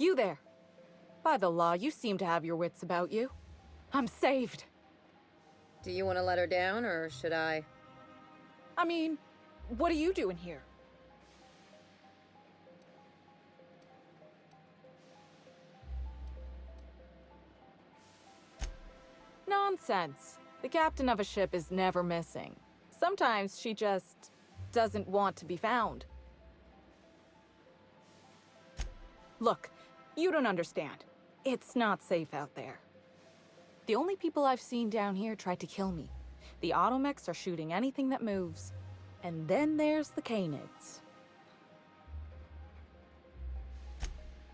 You there. By the law, you seem to have your wits about you. I'm saved. Do you want to let her down, or should I? I mean, what are you doing here? Nonsense. The captain of a ship is never missing. Sometimes she just doesn't want to be found. Look, you don't understand. It's not safe out there. The only people I've seen down here tried to kill me. The automechs are shooting anything that moves. And then there's the canids.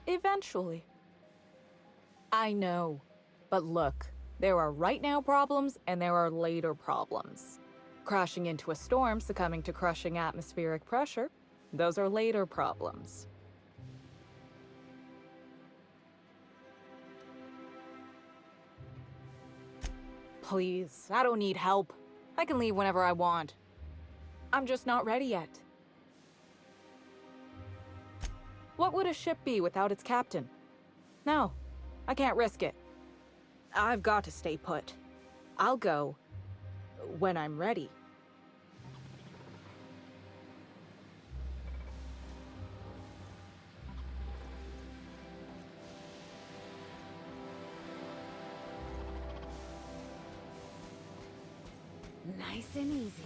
Eventually. I know. But look, there are right now problems and there are later problems. Crashing into a storm, succumbing to crushing atmospheric pressure, those are later problems. Please, I don't need help. I can leave whenever I want. I'm just not ready yet. What would a ship be without its captain? No, I can't risk it. I've got to stay put. I'll go when I'm ready. Nice and easy.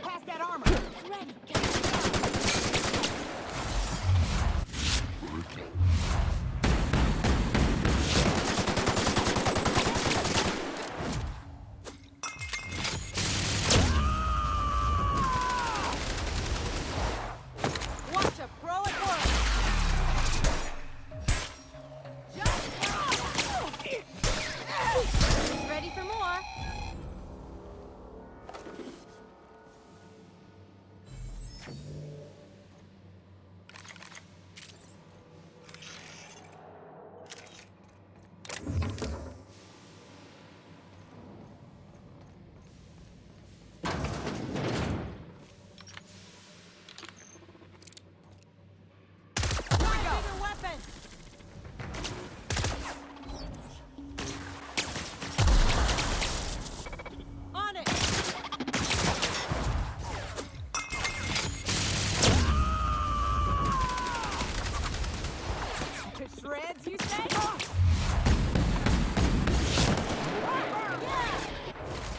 Pass that armor! It's ready! Watch a pro at work! Just ready for more! On it! To shreds, you say? Yeah!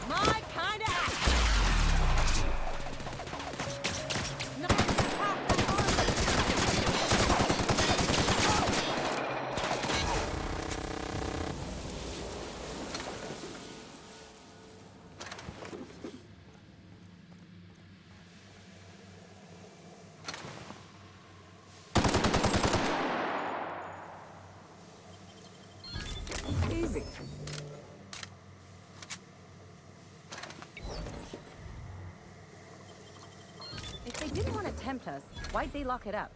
My kind of act! Not half the Easy. If they didn't want to tempt us, why'd they lock it up?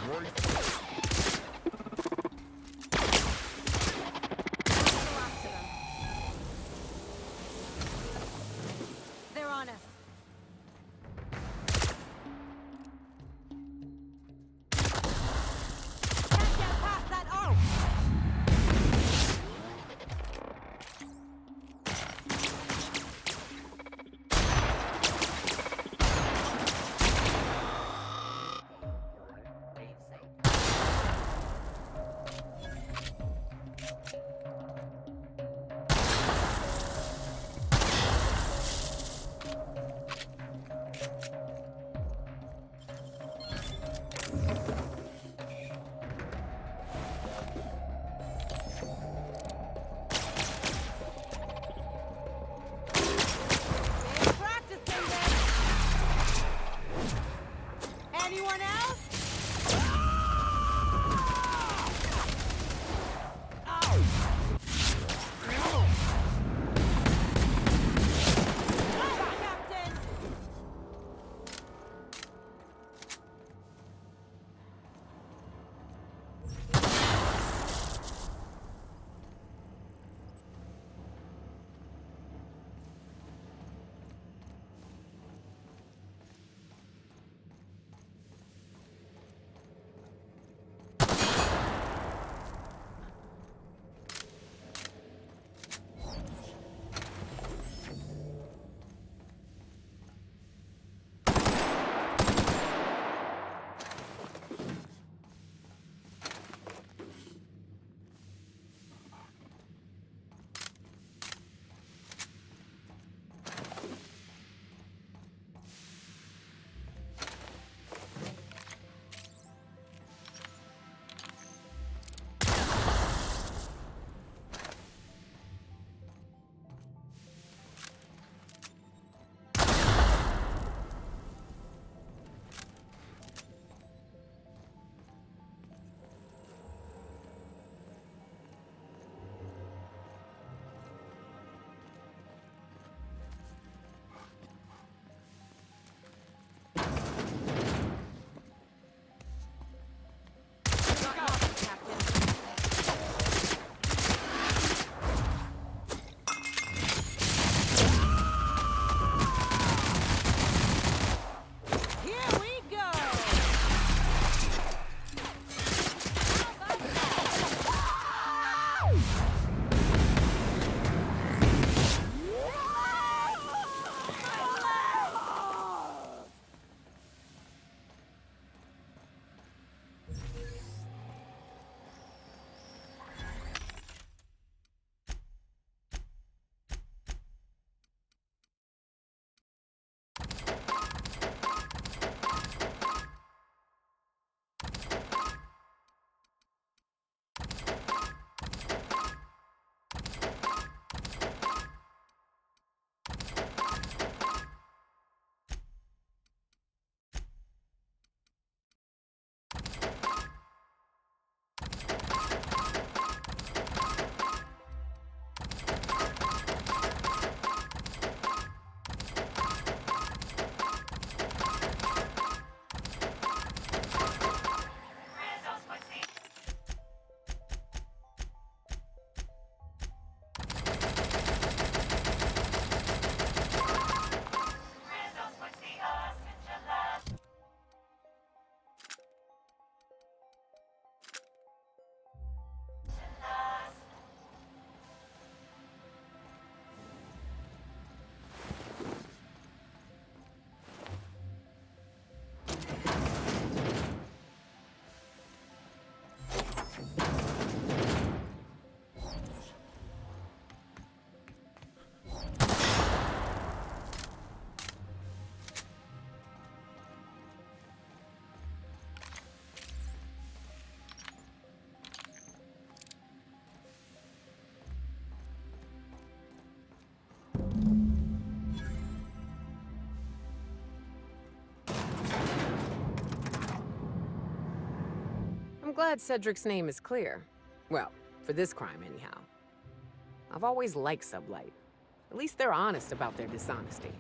Right. glad Cedric's name is clear. Well, for this crime, anyhow. I've always liked Sublight. At least they're honest about their dishonesty.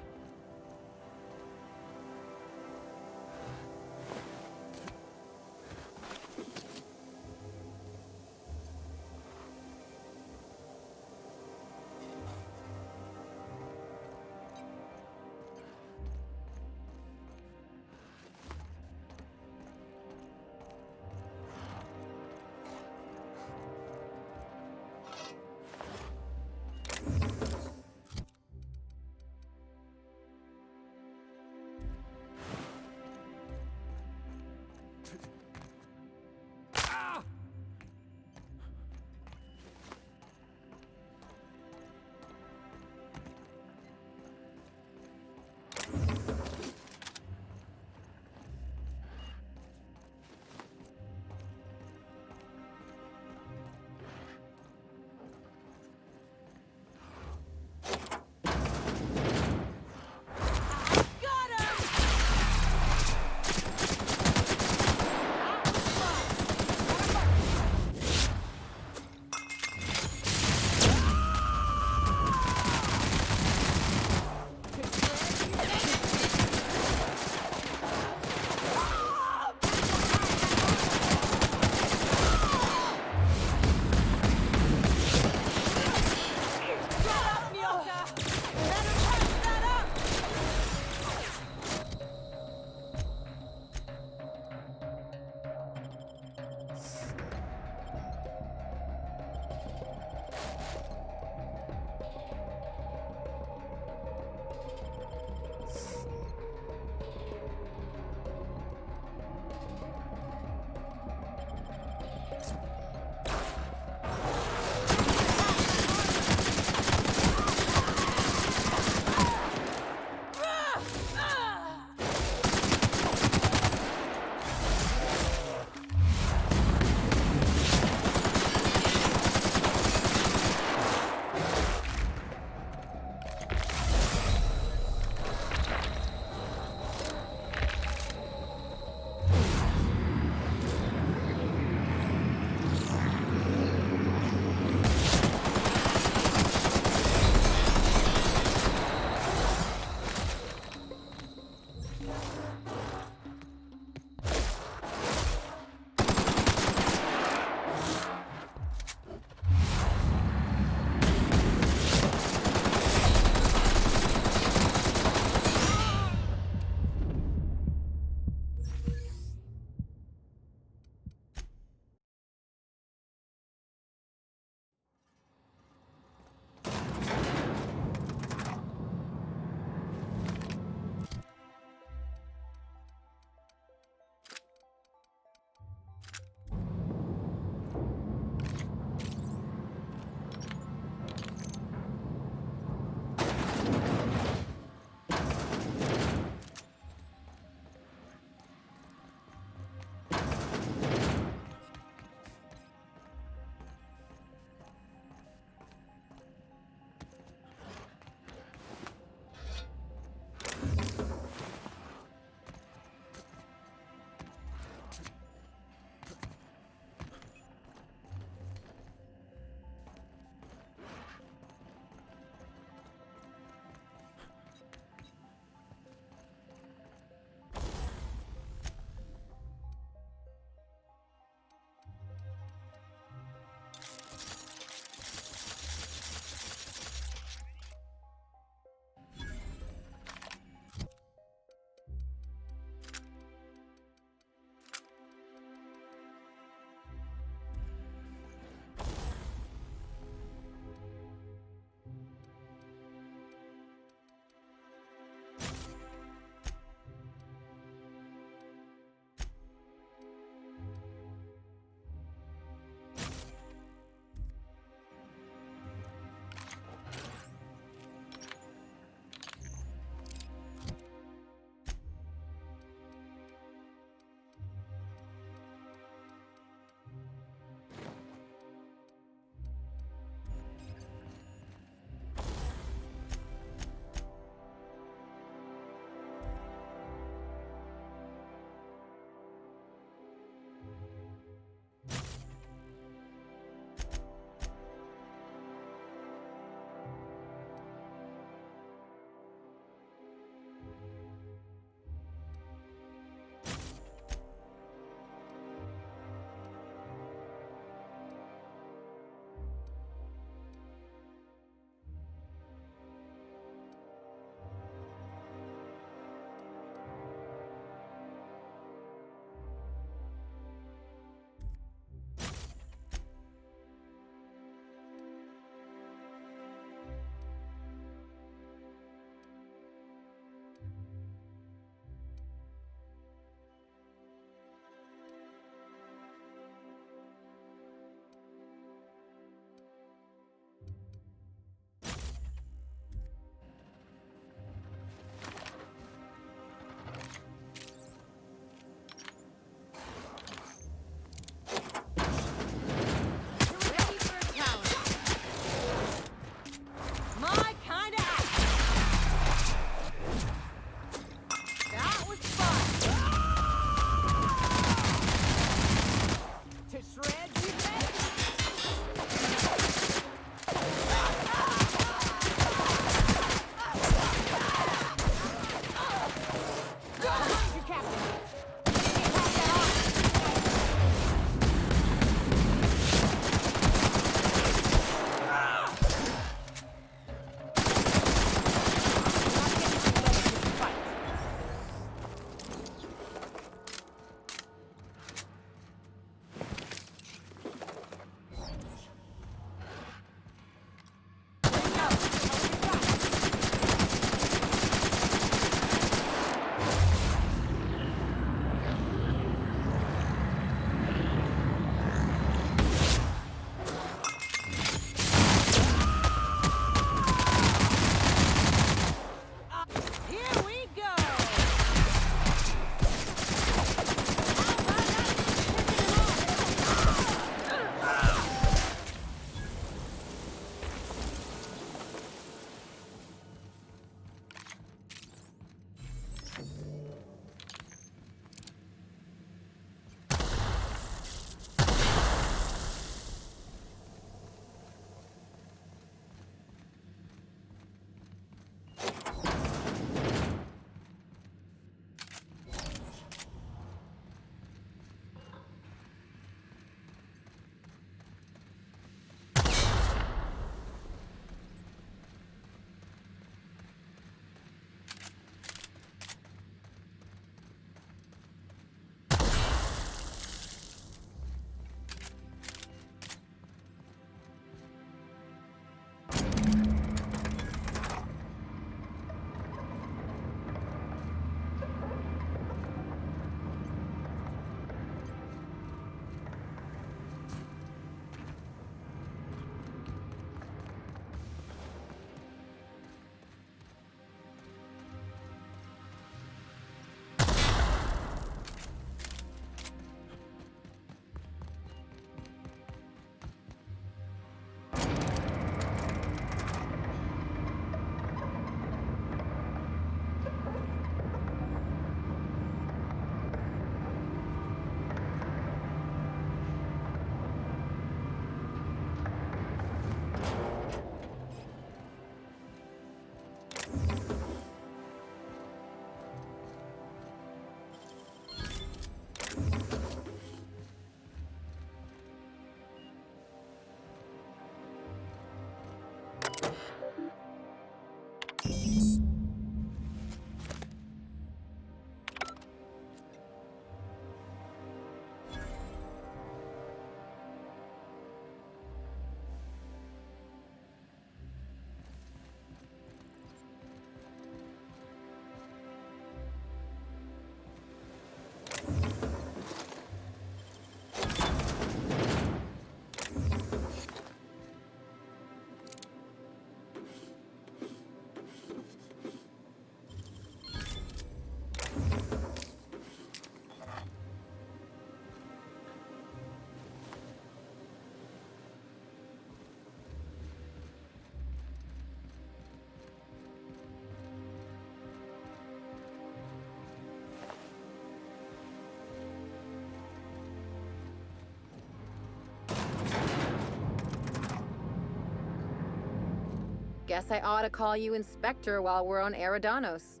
Guess I ought to call you Inspector while we're on Eridanos.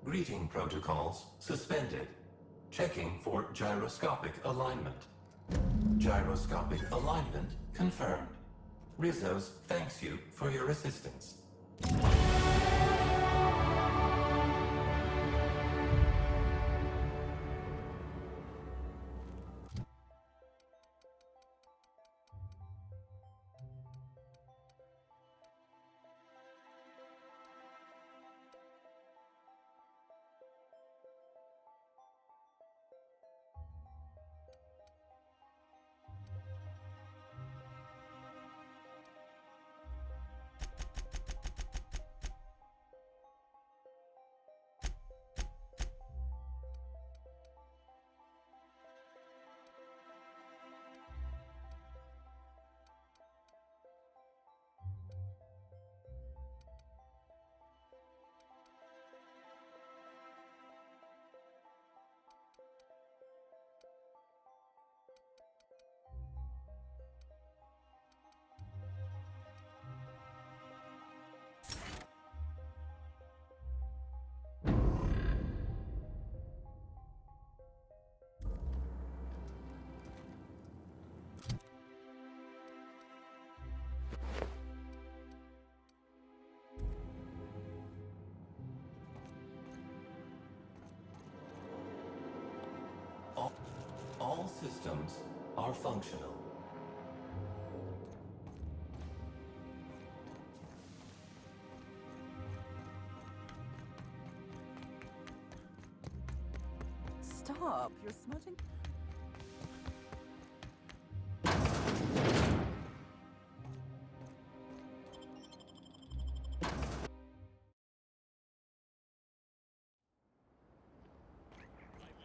Greeting protocols suspended. Checking for gyroscopic alignment. Gyroscopic alignment confirmed. Rizzo's thanks you for your assistance. All systems are functional. Stop, you're smudging. I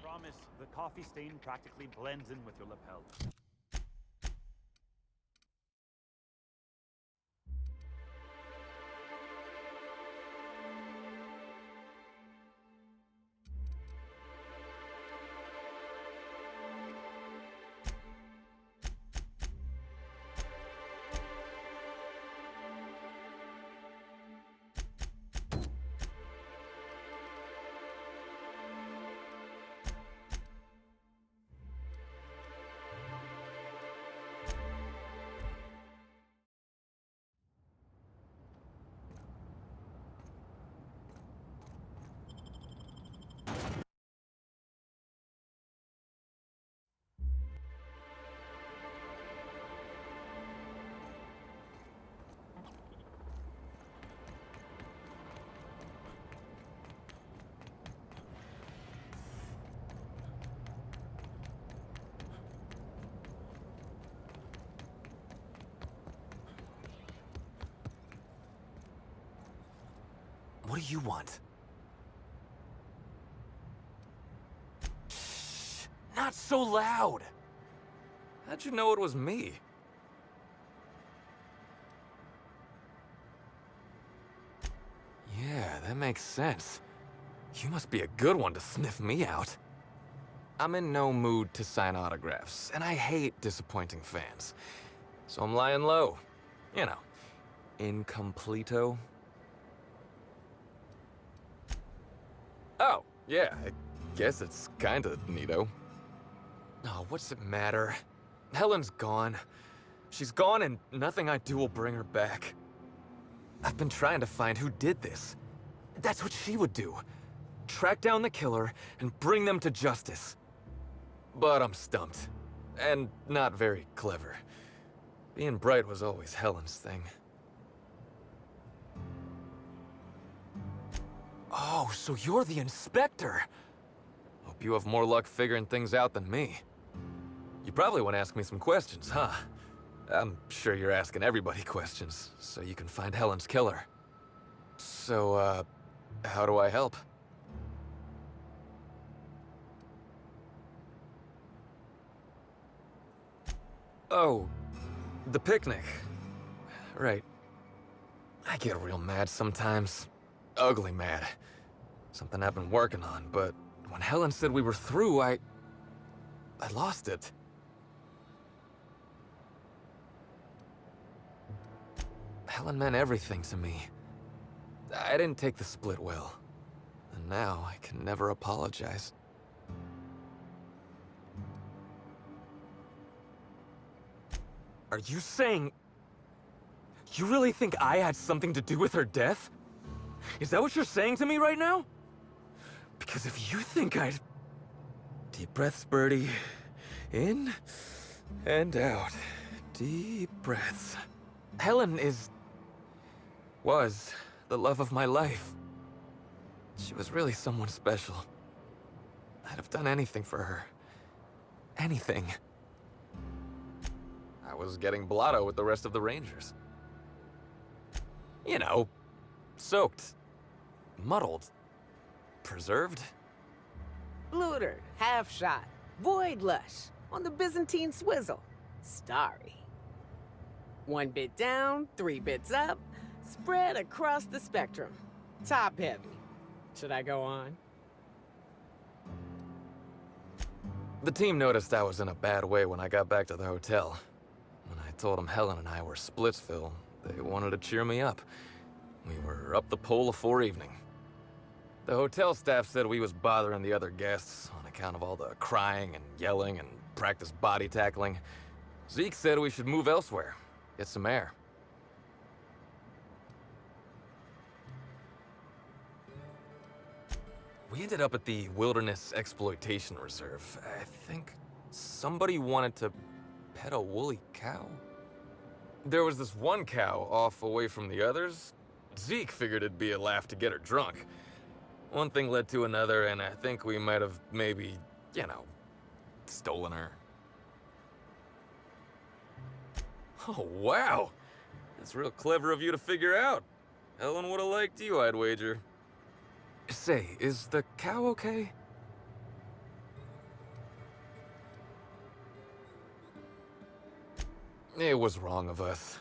promise, the coffee stain practically blends in with your lapel. What do you want? Shh! Not so loud! How'd you know it was me? Yeah, that makes sense. You must be a good one to sniff me out. I'm in no mood to sign autographs, and I hate disappointing fans. So I'm lying low. You know, incompleto. Oh, yeah, I guess it's kinda neato. Oh, what's it matter? Helen's gone. She's gone and nothing I do will bring her back. I've been trying to find who did this. That's what she would do. Track down the killer and bring them to justice. But I'm stumped. And not very clever. Being bright was always Helen's thing. Oh, so you're the inspector. Hope you have more luck figuring things out than me. You probably want to ask me some questions, huh? I'm sure you're asking everybody questions, so you can find Helen's killer. So, how do I help? Oh, the picnic. Right. I get real mad sometimes. Ugly mad. Something I've been working on, but when Helen said we were through, I lost it. Helen meant everything to me. I didn't take the split well. And now I can never apologize. Are you saying... you really think I had something to do with her death? Is that what you're saying to me right now? Because if you think I'd... Deep breaths, Birdie. In and out. Deep breaths. Helen was the love of my life. She was really someone special. I'd have done anything for her. Anything. I was getting blotto with the rest of the Rangers. You know, soaked, muddled, preserved. Bluter, half shot, void lush, on the Byzantine swizzle. Starry. 1 bit down, 3 bits up, spread across the spectrum. Top heavy. Should I go on? The team noticed I was in a bad way when I got back to the hotel. When I told them Helen and I were Splitsville, they wanted to cheer me up. We were up the pole afore evening. The hotel staff said we was bothering the other guests on account of all the crying and yelling and practice body tackling. Zeke said we should move elsewhere, get some air. We ended up at the Wilderness Exploitation Reserve. I think somebody wanted to pet a woolly cow. There was this one cow off away from the others. Zeke figured it'd be a laugh to get her drunk. One thing led to another, and I think we might have maybe, you know, stolen her. Oh, wow! That's real clever of you to figure out. Helen would have liked you, I'd wager. Say, is the cow okay? It was wrong of us.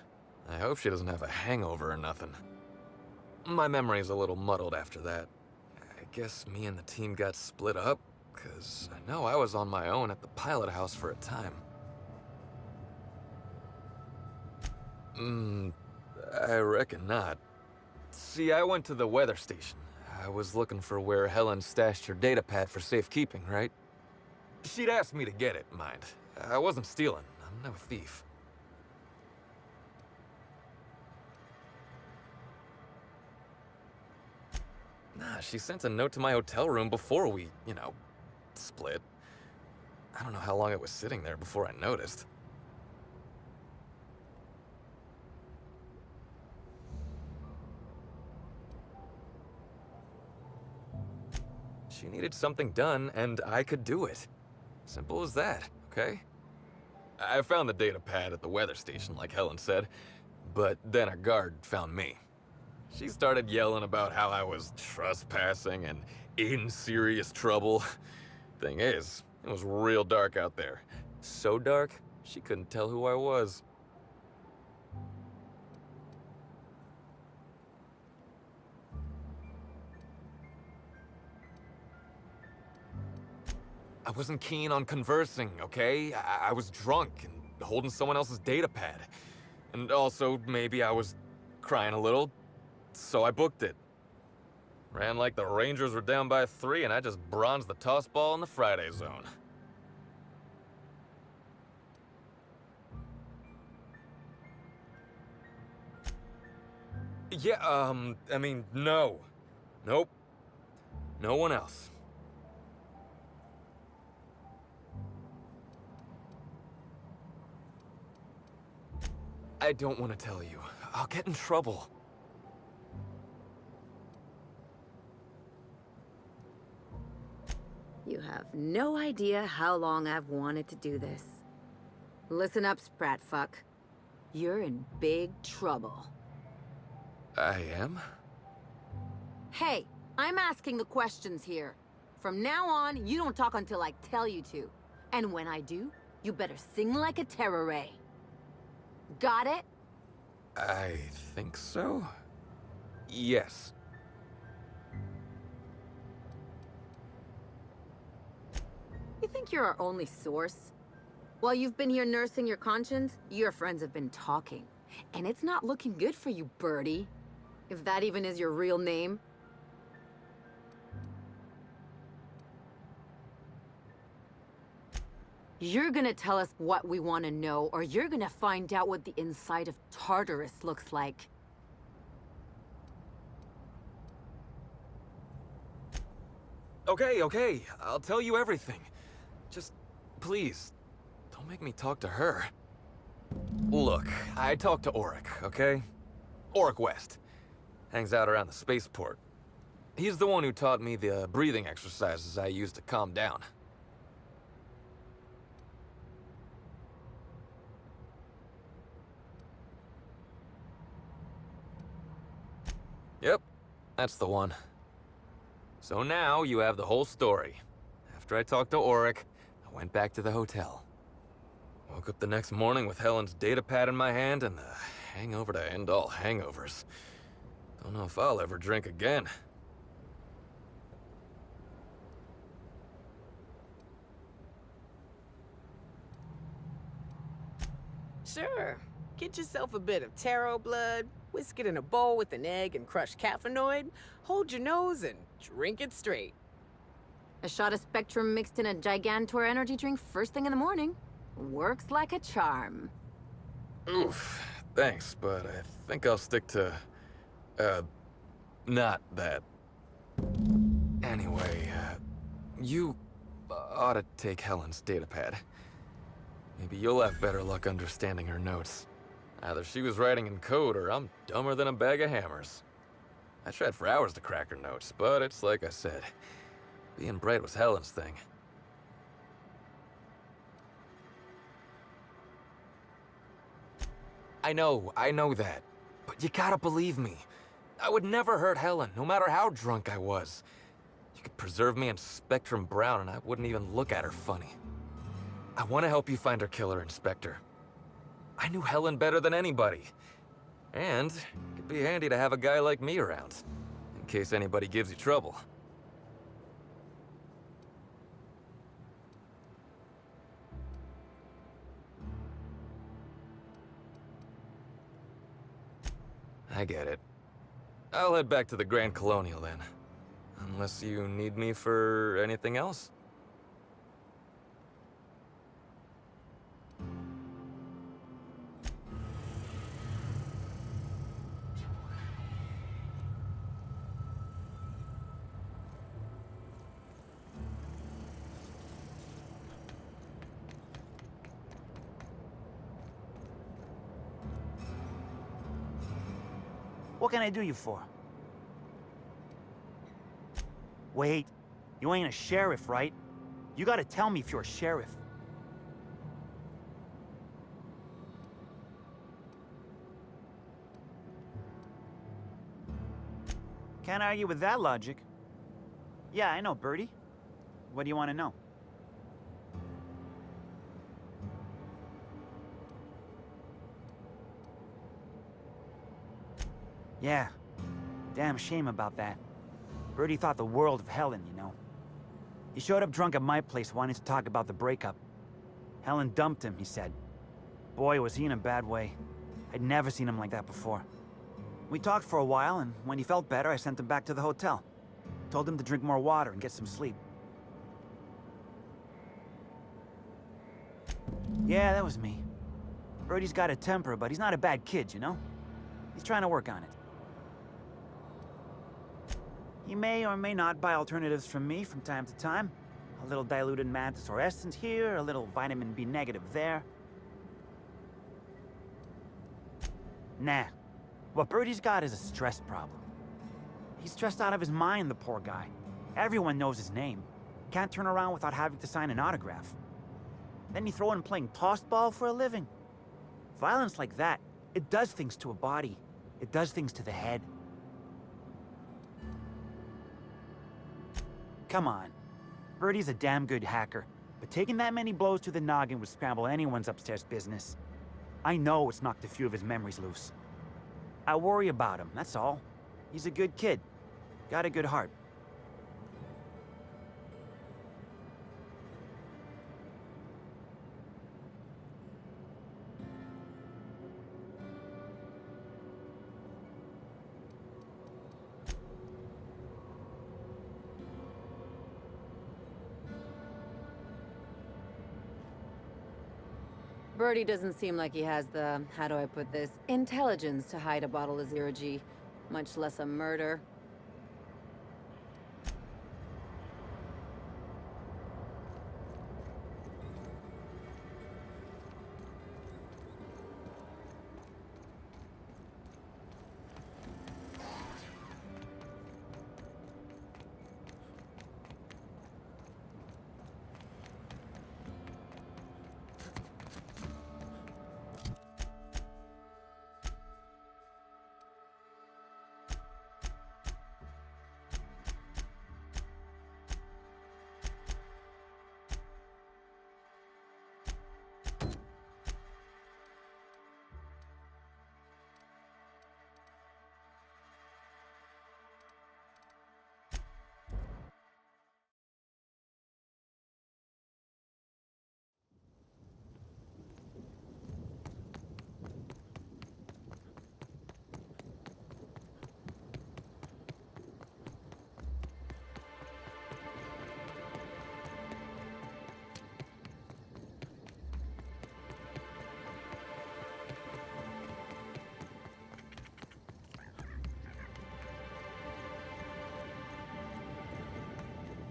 I hope she doesn't have a hangover or nothing. My memory's a little muddled after that. I guess me and the team got split up, 'cause I know I was on my own at the pilot house for a time. I reckon not. See, I went to the weather station. I was looking for where Helen stashed her data pad for safekeeping, right? She'd asked me to get it, mind. I wasn't stealing. I'm no thief. Nah, she sent a note to my hotel room before we, you know, split. I don't know how long it was sitting there before I noticed. She needed something done, and I could do it. Simple as that, okay? I found the data pad at the weather station, like Helen said, but then a guard found me. She started yelling about how I was trespassing and in serious trouble. Thing is, it was real dark out there. So dark, she couldn't tell who I was. I wasn't keen on conversing, okay? I was drunk and holding someone else's data pad. And also, maybe I was crying a little, so I booked it. Ran like the Rangers were down by 3, and I just bronzed the toss ball in the Friday zone. Yeah, I mean, no. Nope. No one else. I don't want to tell you. I'll get in trouble. You have no idea how long I've wanted to do this. Listen up, Spratfuck. You're in big trouble. I am? Hey, I'm asking the questions here. From now on, you don't talk until I tell you to. And when I do, you better sing like a terror ray. Got it? I think so. Yes. You think you're our only source? While you've been here nursing your conscience, your friends have been talking. And it's not looking good for you, Birdie. If that even is your real name. You're gonna tell us what we want to know, or you're gonna find out what the inside of Tartarus looks like. Okay. I'll tell you everything. Just, please, don't make me talk to her. Look, I talked to Auric, okay? Auric West. Hangs out around the spaceport. He's the one who taught me the breathing exercises I use to calm down. Yep, that's the one. So now you have the whole story. After I talked to Auric, I went back to the hotel. Woke up the next morning with Helen's data pad in my hand and the hangover to end all hangovers. Don't know if I'll ever drink again. Sure. Get yourself a bit of taro blood, whisk it in a bowl with an egg and crushed caffeinoid, hold your nose and drink it straight. A shot of Spectrum mixed in a Gigantor energy drink first thing in the morning. Works like a charm. Oof, thanks, but I think I'll stick to, not that. Anyway, you ought to take Helen's datapad. Maybe you'll have better luck understanding her notes. Either she was writing in code or I'm dumber than a bag of hammers. I tried for hours to crack her notes, but it's like I said. Being bright was Helen's thing. I know that. But you gotta believe me. I would never hurt Helen, no matter how drunk I was. You could preserve me in Spectrum Brown and I wouldn't even look at her funny. I want to help you find her killer, Inspector. I knew Helen better than anybody. And it'd be handy to have a guy like me around, in case anybody gives you trouble. I get it. I'll head back to the Grand Colonial then. Unless you need me for anything else? What can I do you for? Wait, you ain't a sheriff, right? You gotta tell me if you're a sheriff. Can't argue with that logic. Yeah, I know, Birdie. What do you want to know? Yeah. Damn shame about that. Birdie thought the world of Helen, you know. He showed up drunk at my place wanting to talk about the breakup. Helen dumped him, he said. Boy, was he in a bad way. I'd never seen him like that before. We talked for a while, and when he felt better, I sent him back to the hotel. Told him to drink more water and get some sleep. Yeah, that was me. Birdie's got a temper, but he's not a bad kid, you know? He's trying to work on it. He may or may not buy alternatives from me from time to time. A little diluted mantis or essence here, a little vitamin B negative there. Nah. What Birdie's got is a stress problem. He's stressed out of his mind, the poor guy. Everyone knows his name. Can't turn around without having to sign an autograph. Then you throw in playing tossball for a living. Violence like that, it does things to a body. It does things to the head. Come on. Birdie's a damn good hacker, but taking that many blows to the noggin would scramble anyone's upstairs business. I know it's knocked a few of his memories loose. I worry about him, that's all. He's a good kid. Got a good heart. Birdie doesn't seem like he has the, how do I put this, intelligence to hide a bottle of zero-G, much less a murder.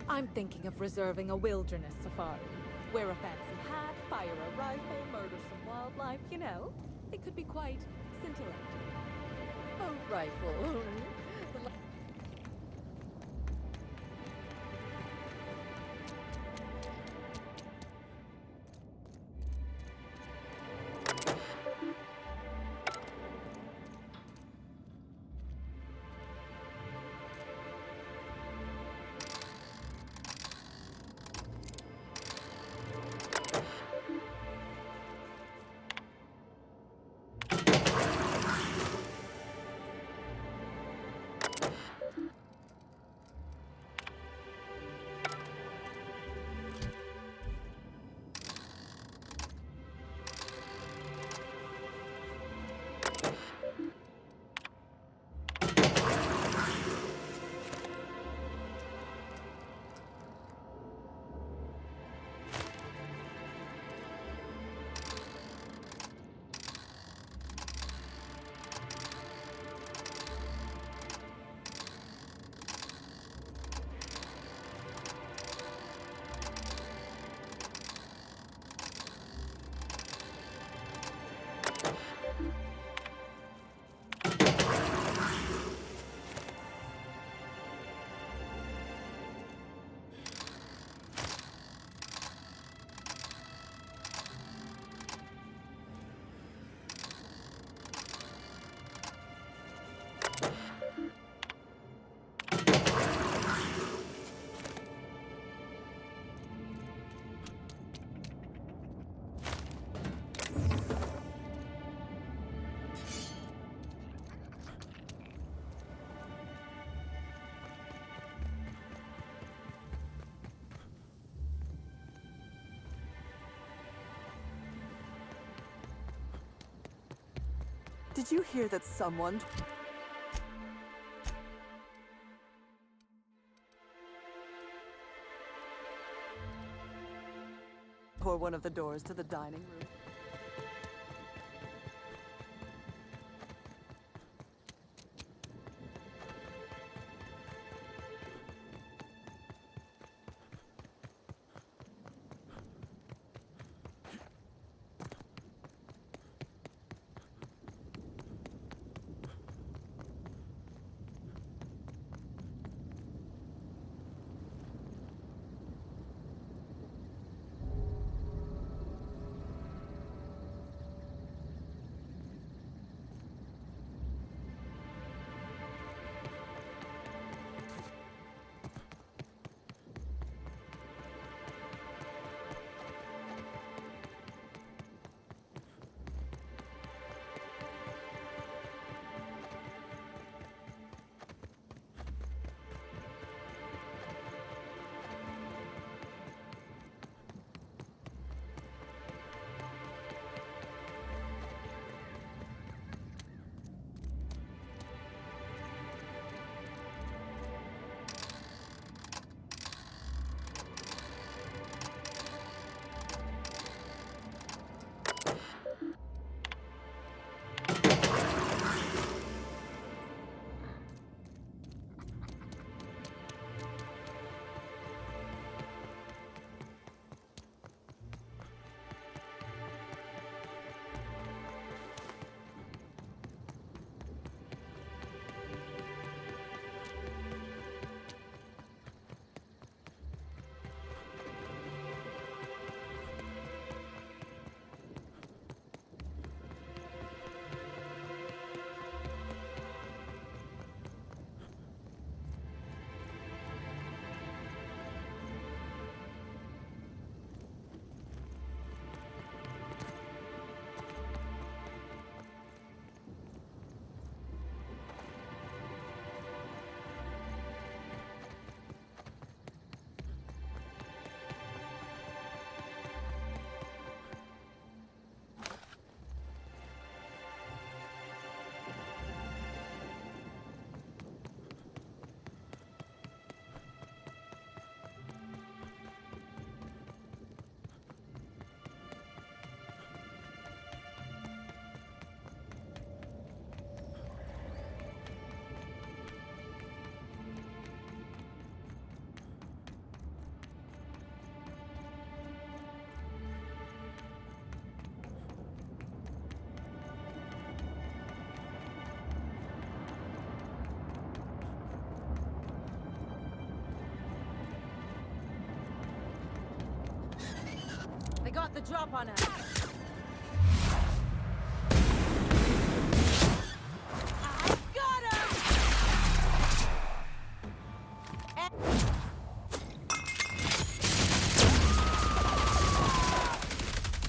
I'm thinking of reserving a wilderness safari. Wear a fancy hat, fire a rifle, murder some wildlife, you know. It could be quite scintillating. A rifle. Did you hear that someone... tore one of the doors to the dining room? the drop on us. I got him!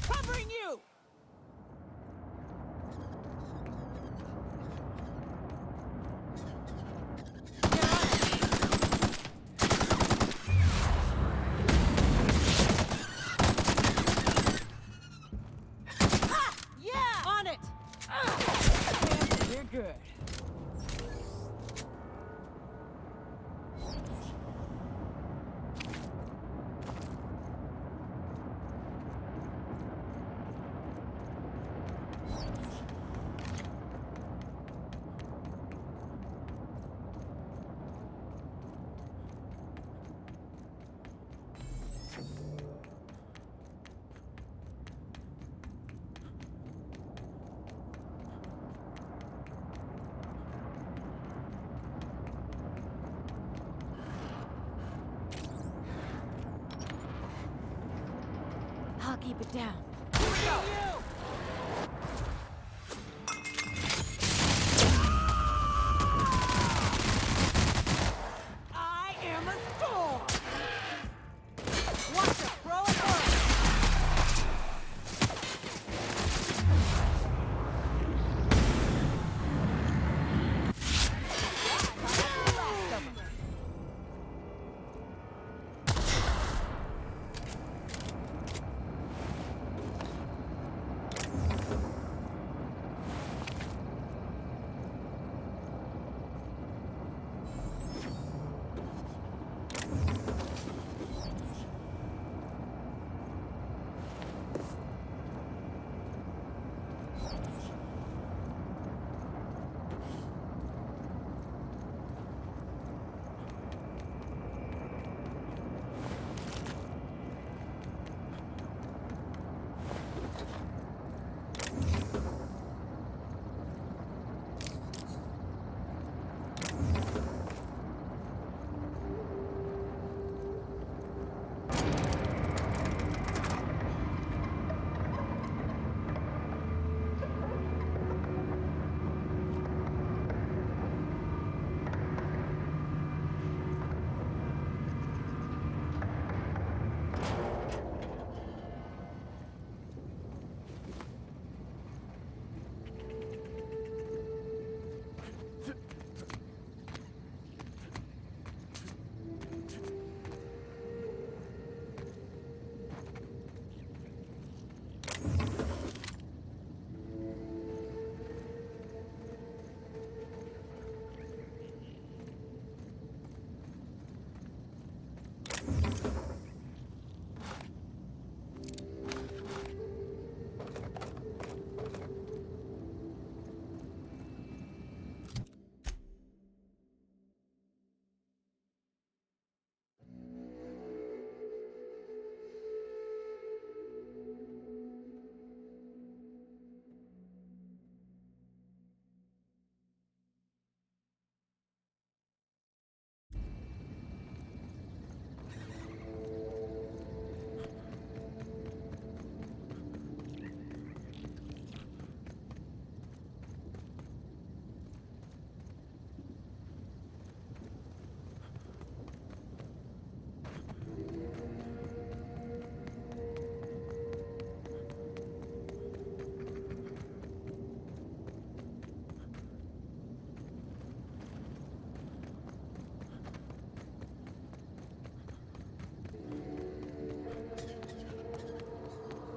Covering you! On it! You're good. I'll keep it down. I am a storm! Watch it, throw it first!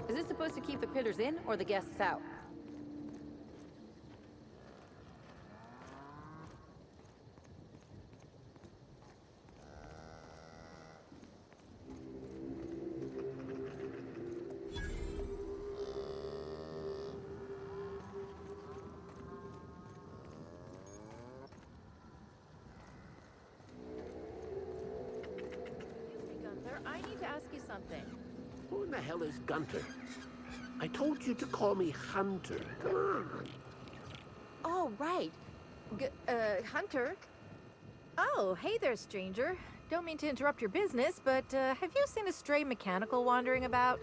Is this supposed to keep the critters in or the guests out? Gunther, I need to ask you something. Who in the hell is Gunter? I told you to call me Hunter. Come on. Oh, right. Hunter? Oh, hey there, stranger. Don't mean to interrupt your business, but have you seen a stray mechanical wandering about?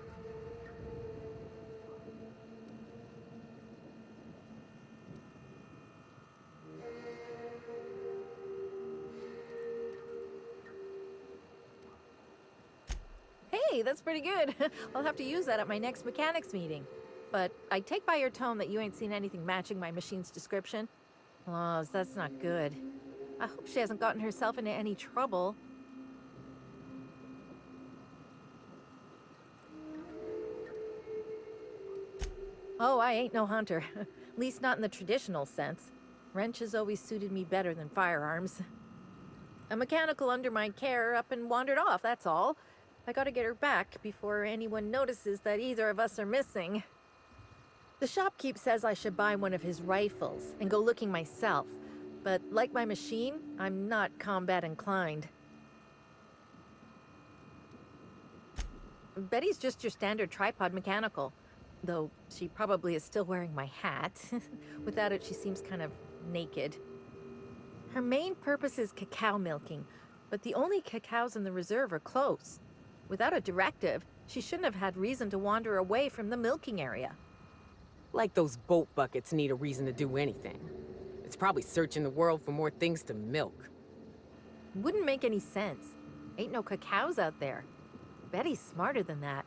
Hey, that's pretty good. I'll have to use that at my next mechanics meeting. But I take by your tone that you ain't seen anything matching my machine's description. Oh, that's not good. I hope she hasn't gotten herself into any trouble. Oh, I ain't no hunter. At least not in the traditional sense. Wrenches always suited me better than firearms. A mechanical under my care up and wandered off, that's all. I gotta get her back before anyone notices that either of us are missing. The shopkeep says I should buy one of his rifles and go looking myself, but like my machine, I'm not combat inclined. Betty's just your standard tripod mechanical, though she probably is still wearing my hat. Without it, she seems kind of naked. Her main purpose is cacao milking, but the only cacaos in the reserve are close. Without a directive, she shouldn't have had reason to wander away from the milking area. Like those boat buckets need a reason to do anything. It's probably searching the world for more things to milk. Wouldn't make any sense. Ain't no cacaos out there. Betty's smarter than that.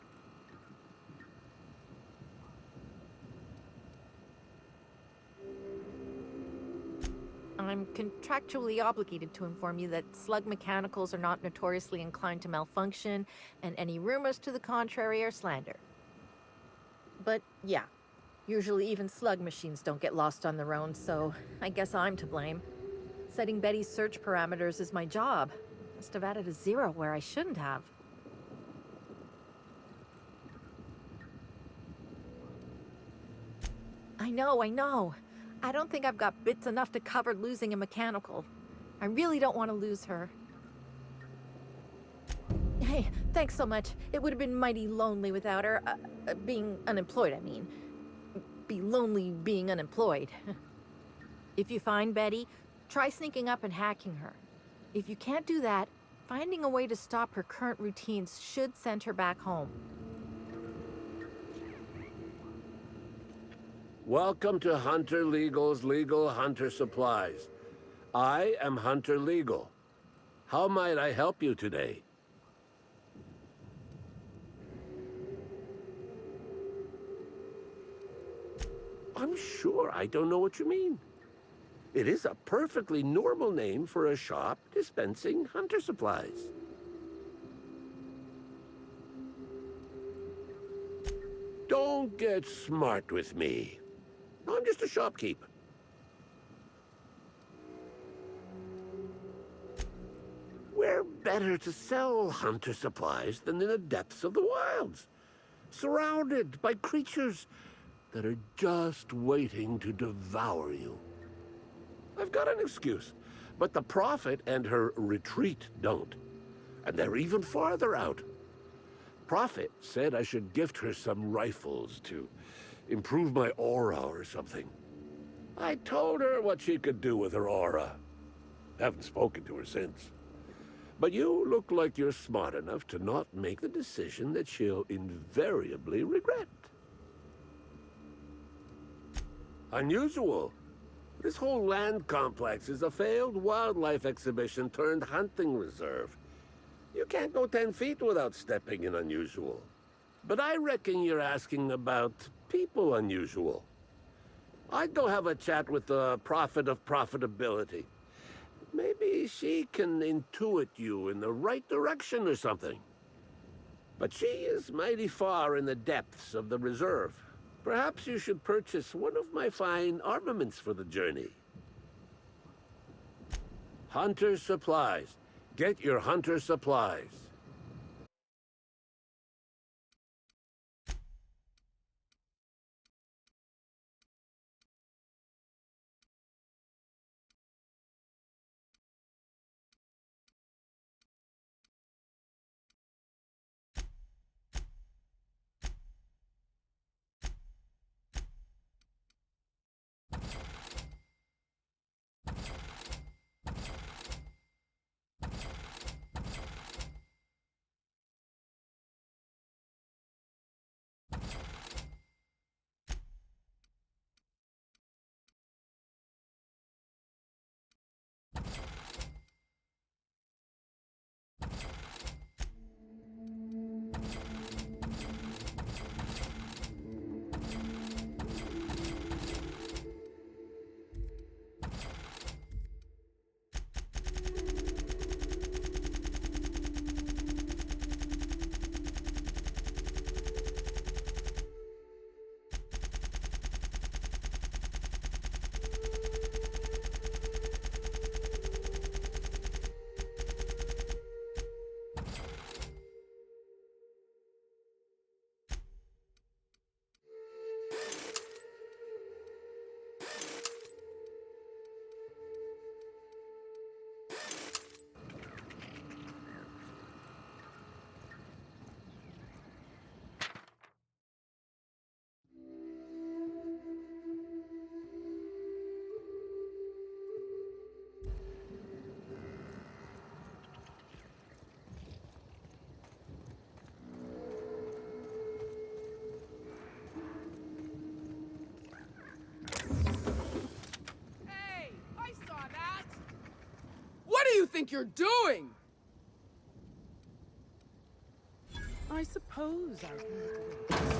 I'm contractually obligated to inform you that slug mechanicals are not notoriously inclined to malfunction, and any rumors to the contrary are slander. But yeah, usually even slug machines don't get lost on their own, so I guess I'm to blame. Setting Betty's search parameters is my job. Must have added a 0 where I shouldn't have. I know. I don't think I've got bits enough to cover losing a mechanical. I really don't want to lose her. Hey, thanks so much. It would have been mighty lonely without her. Being unemployed, I mean. Be lonely being unemployed. If you find Betty, try sneaking up and hacking her. If you can't do that, finding a way to stop her current routines should send her back home. Welcome to Hunter Legal's Legal Hunter Supplies. I am Hunter Legal. How might I help you today? I'm sure I don't know what you mean. It is a perfectly normal name for a shop dispensing hunter supplies. Don't get smart with me. I'm just a shopkeep. Where better to sell hunter supplies than in the depths of the wilds, surrounded by creatures that are just waiting to devour you. I've got an excuse, but the Prophet and her retreat don't. And they're even farther out. Prophet said I should gift her some rifles to improve my aura or something. I told her what she could do with her aura. Haven't spoken to her since. But you look like you're smart enough to not make the decision that she'll invariably regret. Unusual. This whole land complex is a failed wildlife exhibition turned hunting reserve. You can't go 10 feet without stepping in unusual. But I reckon you're asking about people unusual. I'd go have a chat with the prophet of profitability. Maybe she can intuit you in the right direction or something. But she is mighty far in the depths of the reserve. Perhaps you should purchase one of my fine armaments for the journey. Hunter supplies. Get your hunter supplies. think you're doing? I suppose I can look away.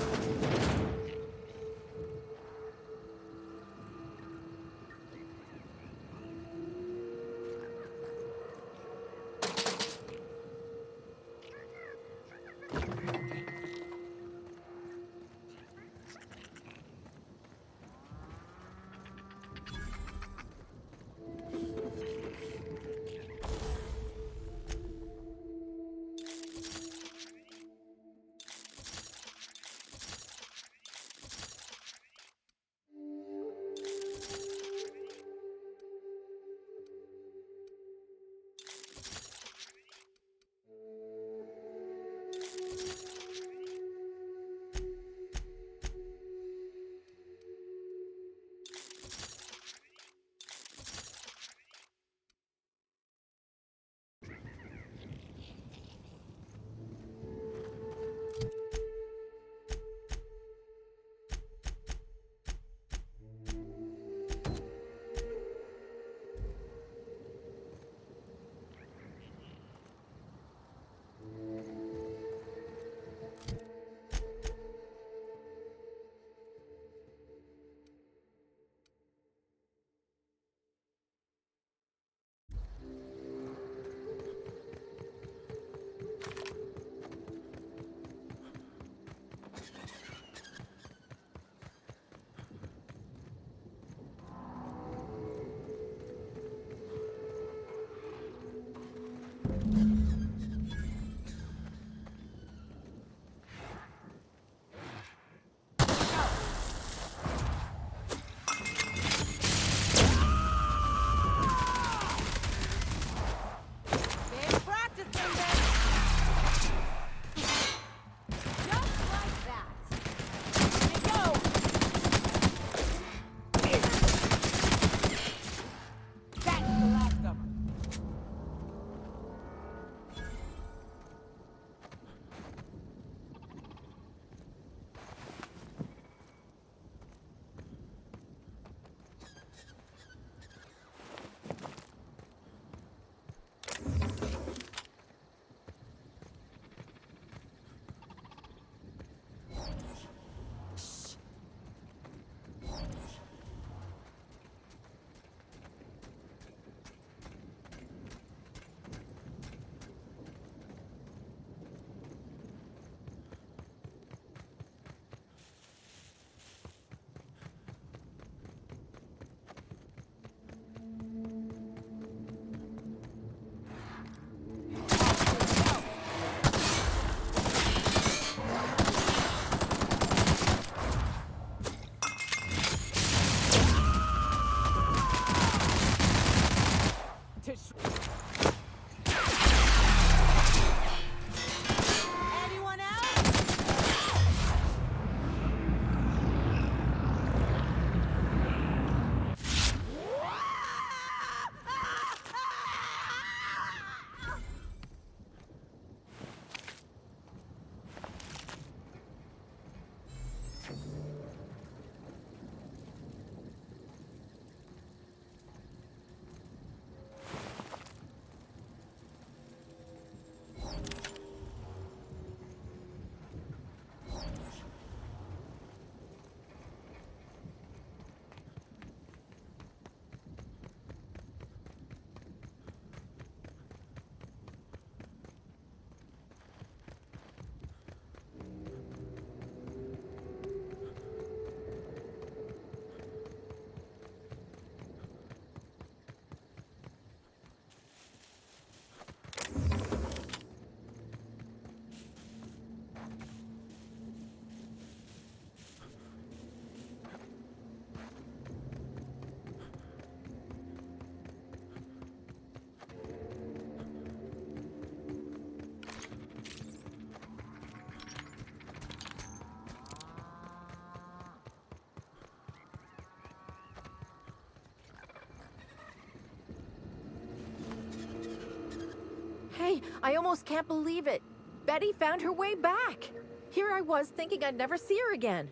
Hey, I almost can't believe it. Betty found her way back. Here I was thinking I'd never see her again.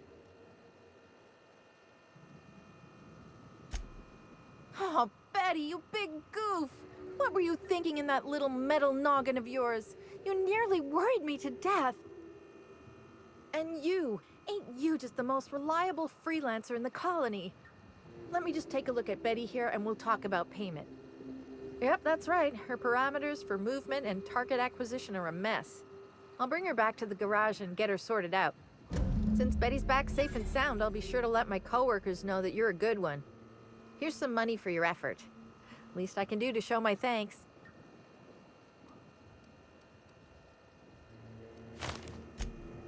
Oh, Betty, you big goof. What were you thinking in that little metal noggin of yours? You nearly worried me to death. And ain't you just the most reliable freelancer in the colony? Let me just take a look at Betty here and we'll talk about payment. Yep, that's right. Her parameters for movement and target acquisition are a mess. I'll bring her back to the garage and get her sorted out. Since Betty's back safe and sound, I'll be sure to let my coworkers know that you're a good one. Here's some money for your effort. Least I can do to show my thanks.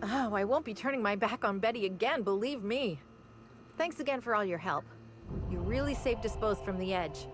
Oh, I won't be turning my back on Betty again, believe me. Thanks again for all your help. You really saved us both from the edge.